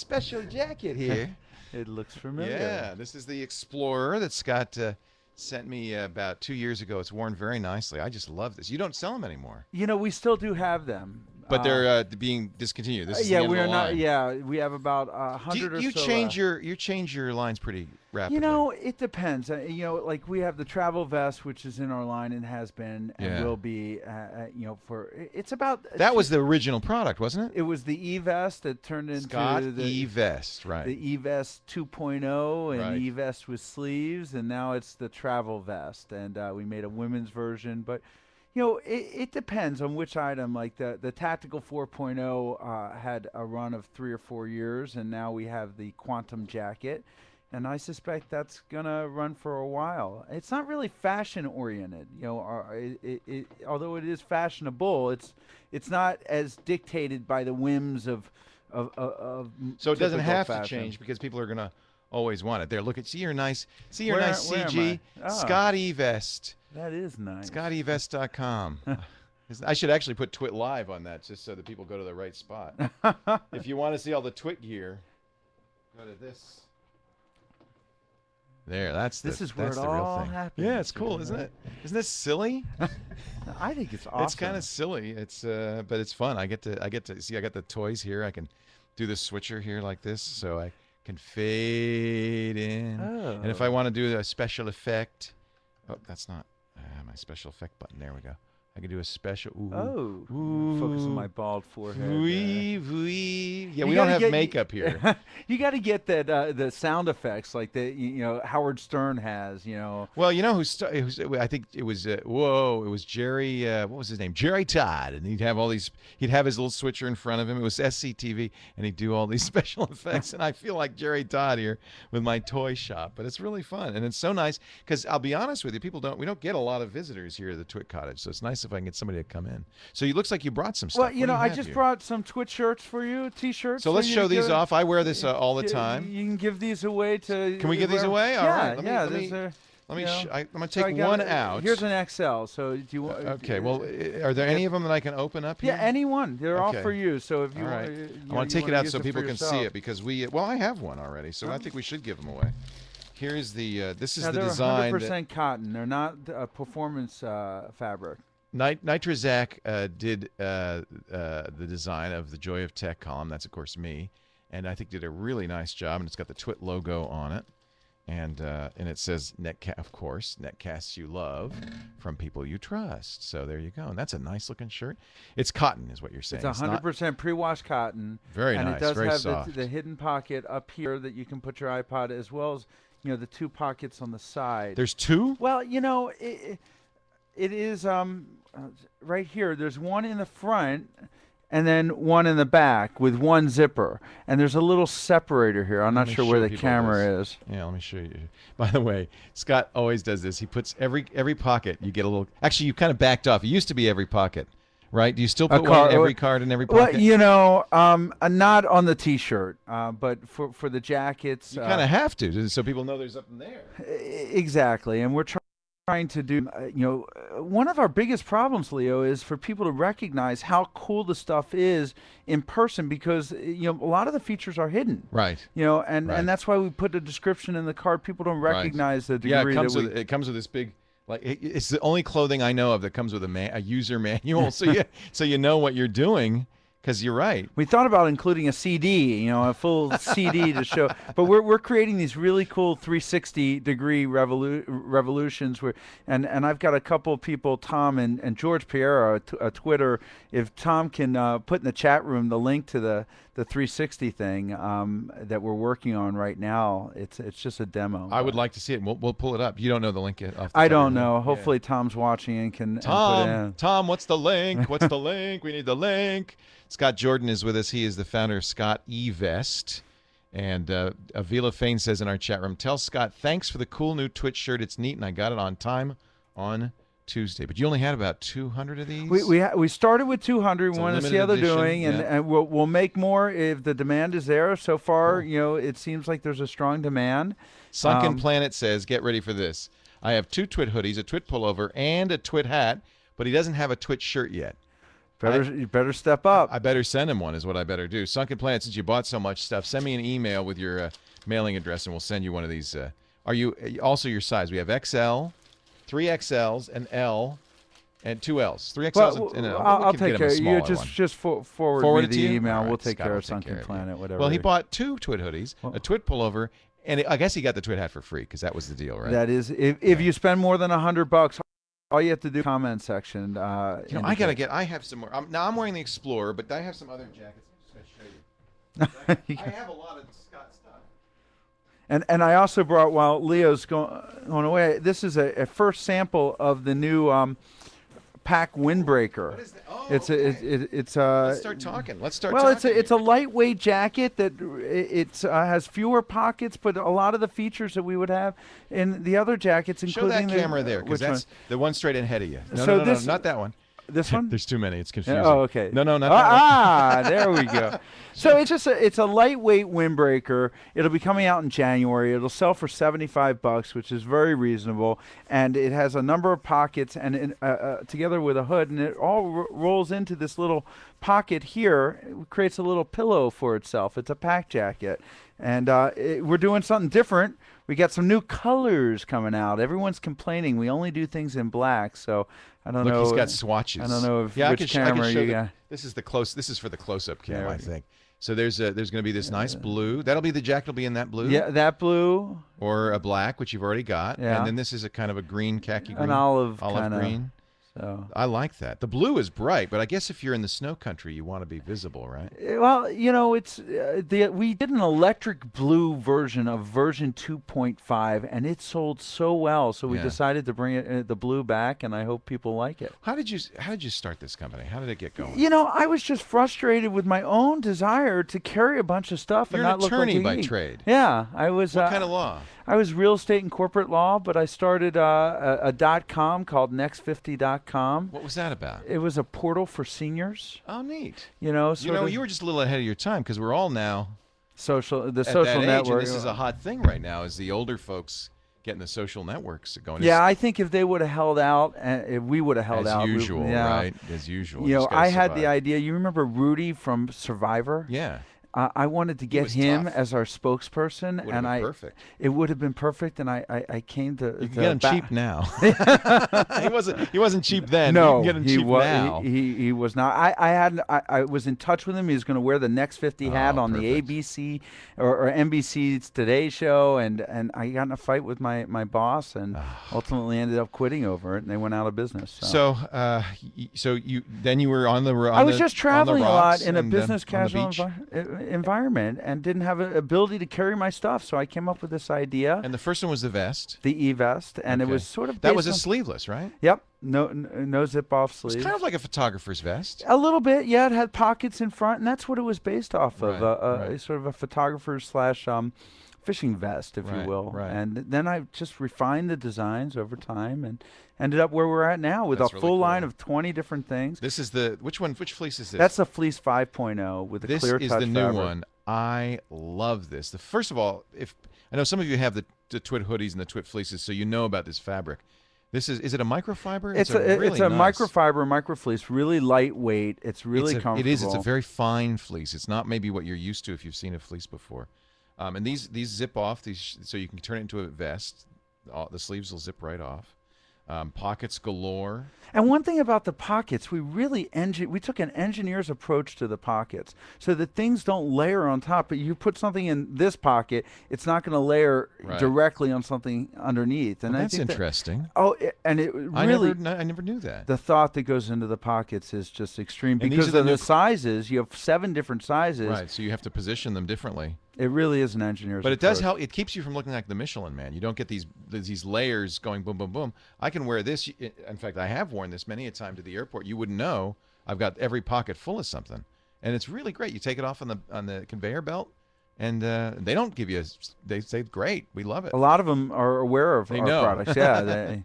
special jacket here. It looks familiar. Yeah, this is the Explorer that Scott sent me about 2 years ago. It's worn very nicely. I just love this. You don't sell them anymore, You know, we still do have them. but they're being discontinued. This is the Yeah, end we of are the not. line. Yeah, we have about 100 or You so. change your lines pretty rapidly. You know, it depends. You know, like we have the travel vest, which is in our line and has been and Yeah. will be. You know, it's about. That was the original product, wasn't it? It was the E-Vest that turned into Scott the E-Vest, right? The E-Vest 2.0 and Right. E-Vest with sleeves, and now it's the travel vest. And we made a women's version, but you know, it depends on which item. Like the Tactical 4.0 had a run of 3 or 4 years, and now we have the Quantum jacket, and I suspect that's gonna run for a while. It's not really fashion oriented, you know. Although it is fashionable, it's not as dictated by the whims of So it doesn't typical have to fashion. change because people are gonna always want it. There, look at see your nice Where am CG I? Oh. Scott E-Vest. That is nice. ScottEVest.com. I should actually put TWIT Live on that just so that people go to the right spot. If you want to see all the TWIT gear, go to this. There, This is where that's it the real all thing. happens. Yeah, it's cool, isn't it? Isn't this silly? I think it's awesome. It's kind of silly. It's but it's fun. I get to see. I got the toys here. I can do the switcher here like this, so I can fade in. Oh. And if I want to do a special effect, oh, that's not my special effect button. There we go. I can do a special. Ooh. Oh, focus on my bald forehead. Wee, wee. Yeah, You we don't gotta have get- makeup here. You got to get that the sound effects like you know Howard Stern has. You know. Well, you know I think it was it was Jerry. What was his name? Jerry Todd, and he'd have all these. He'd have his little switcher in front of him. It was SCTV, and he'd do all these special effects. And I feel like Jerry Todd here with my toy shop, but it's really fun, and it's so nice because I'll be honest with you, we don't get a lot of visitors here at the TWIT Cottage, so it's nice if I can get somebody to come in. So it looks like you brought some stuff. Well, you What do know, I have just here? brought some TWIT shirts for you, T-shirts. So for let's you show to these give- off. I wear this all the You- time. You can give these away to. Can we give these whoever- away? All yeah, right. Let me- yeah. let me- these are, Let me. you know. I'm gonna So I take got- one out. Here's an XL. So do you want? Okay. Well, are there any of them that I can open up here? Yeah, anyone. They're all Okay. for you. So if you All right. want, I want to take it out so people for can see yourself. it because well, I have one already, so I think we should give them away. Here's the this is Now the they're design. 100% cotton. They're not performance fabric. Nitrazak did the design of the Joy of Tech column. That's of course me, and I think did a really nice job. And it's got the TWIT logo on it, and it says of course, netcasts you love from people you trust. So there you go, and that's a nice looking shirt. It's cotton, is what you're saying. It's 100% pre-washed cotton. Very and nice, it does very have soft. the hidden pocket up here that you can put your iPod, as well as the 2 pockets on the side. There's two. Well, it is right here. There's one in the front and then one in the back with one zipper. And there's a little separator here. I'm Let not me sure where show the people camera this. is. Yeah, let me show you. By the way, Scott always does this. He puts every pocket. You get a little. Actually, you kind of backed off. It used to be every pocket, right? Do you still put one in every card in every pocket? Well, not on the T-shirt, but for the jackets. You kind of have to, so people know there's something there. Exactly, and we're trying to do. One of our biggest problems, Leo, is for people to recognize how cool the stuff is in person, because a lot of the features are hidden. Right. And Right. that's why we put a description in the card. People don't recognize the degree Yeah, it comes that with it comes with this big. Like it's the only clothing I know of that comes with a user manual, so you know what you're doing. Because you're right. We thought about including a CD, a full CD to show, but we're creating these really cool 360-degree revolutions. And I've got a couple of people, Tom and George Piero, a Twitter. If Tom can put in the chat room the link to the 360 thing that we're working on right now, it's just a demo. I would like to see it. We'll pull it up. You don't know the link yet? I don't know. Hopefully Tom's watching and can put it in. Tom, what's the link? What's the link? We need the link. Scott Jordan is with us. He is the founder of Scott E-Vest. And Avila Fain says in our chat room, tell Scott, thanks for the cool new TWIT shirt. It's neat, and I got it on time on Tuesday. But you only had about 200 of these? We started with 200. It's We a want to see limited how they're edition, doing, and, yeah. and we'll make more if the demand is there. So far, Cool. it seems like there's a strong demand. Sunken Planet says, get ready for this. I have 2 TWIT hoodies, a TWIT pullover, and a TWIT hat, but he doesn't have a TWIT shirt yet. You better step up. I better send him one is what I better do. Sunken Planet, since you bought so much stuff, send me an email with your mailing address, and we'll send you one of these. Are you also your size? We have XL, 3XLs, an L, and 2Ls. 3XLs and an L. I'll take care of you. Just forward me the email. Right, we'll take Scott care will of take Sunken care of Planet, whatever. Well, he bought 2 TWIT hoodies, a TWIT pullover, and I guess he got the TWIT hat for free because that was the deal, right? That is, if you spend more than $100, all you have to do comment section. I have some more. Now I'm wearing the Explorer, but I have some other jackets. I'm just going to show you. I have a lot of Scott stuff. And I also brought, while Leo's going away, this is a first sample of the new pack windbreaker. What is that? Oh, it's let's start talking. Well, it's a lightweight jacket that has fewer pockets, but a lot of the features that we would have in the other jackets, including show that camera there, because that's the one straight ahead of you. No, not that one. This one? There's too many. It's confusing. Oh, okay. No, not that one. There we go. So it's a lightweight windbreaker. It'll be coming out in January. It'll sell for $75, which is very reasonable, and it has a number of pockets and together with a hood, and it all rolls into this little pocket here. It creates a little pillow for itself. It's a pack jacket, and we're doing something different. We got some new colors coming out. Everyone's complaining we only do things in black, so I don't know. Look, he's got swatches. I don't know which camera you got. This is for the close-up cam, I think. So there's going to be this nice blue. That'll be the jacket. Will be in that blue. Yeah, that blue. Or a black, which you've already got. Yeah. And then this is a kind of a green, khaki green. An olive green. So I like that. The blue is bright, but I guess if you're in the snow country, you want to be visible, right? Well, it's we did an electric blue version of version 2.5, and it sold so well. So we decided to bring the blue back, and I hope people like it. How did you start this company? How did it get going? I was just frustrated with my own desire to carry a bunch of stuff You're and not an attorney look like a by geek. trade. Yeah, I was. What kind of law? I was real estate and corporate law, but I started a .com called Next50.com. What was that about? It was a portal for seniors. Oh, neat. You were just a little ahead of your time because we're all now social at network. that age, and this is a hot thing right now. Is the older folks getting the social networks going? Yeah, I think if they would have held out, if we would have held out, as usual, right? As usual. I had the idea. You remember Rudy from Survivor? Yeah. I wanted to get him as our spokesperson, and perfect. It would have been perfect, and I came to. You can get him cheap now. He wasn't cheap then. No, you can get him cheap now. He was not. I was in touch with him. He was going to wear the Next 50 hat on the ABC or NBC's Today Show, and I got in a fight with my boss, and ultimately ended up quitting over it, and they went out of business. So you were on the road. I was just traveling a lot in a business casual environment and didn't have an ability to carry my stuff, so I came up with this idea. And the first one was the vest. The E-vest, and it was sort of that was a sleeveless, right? Yep. No zip off sleeves. It's kind of like a photographer's vest. A little bit, yeah. It had pockets in front, and that's what it was based off of. Right. Sort of a photographer's / fishing vest, if you will. Right. And then I just refined the designs over time and ended up where we're at now with a full line of 20 different things. This is which fleece is this? That's the Fleece 5.0 with the clear touch This is the new fabric. one. I love this. First of all, I know some of you have the TWIT hoodies and the TWIT fleeces, so you know about this fabric. Is it a microfiber? It's a microfiber, microfleece, really lightweight. It's really comfortable. It is. It's a very fine fleece. It's not maybe what you're used to if you've seen a fleece before. And these zip off, so you can turn it into a vest. The sleeves will zip right off. Pockets galore. And one thing about the pockets, we took an engineer's approach to the pockets so that things don't layer on top. But you put something in this pocket, it's not going to layer directly on something underneath. And that's interesting. I never knew that. The thought that goes into the pockets is just extreme because of the sizes. You have 7 different sizes. Right, so you have to position them differently. It really is an engineer's approach. But it does help. It keeps you from looking like the Michelin Man. You don't get these layers going boom, boom, boom. I can wear this. In fact, I have worn this many a time to the airport. You wouldn't know. I've got every pocket full of something, and it's really great. You take it off on the conveyor belt, and they don't give you. They say, "Great, we love it." A lot of them are aware of our products. Yeah.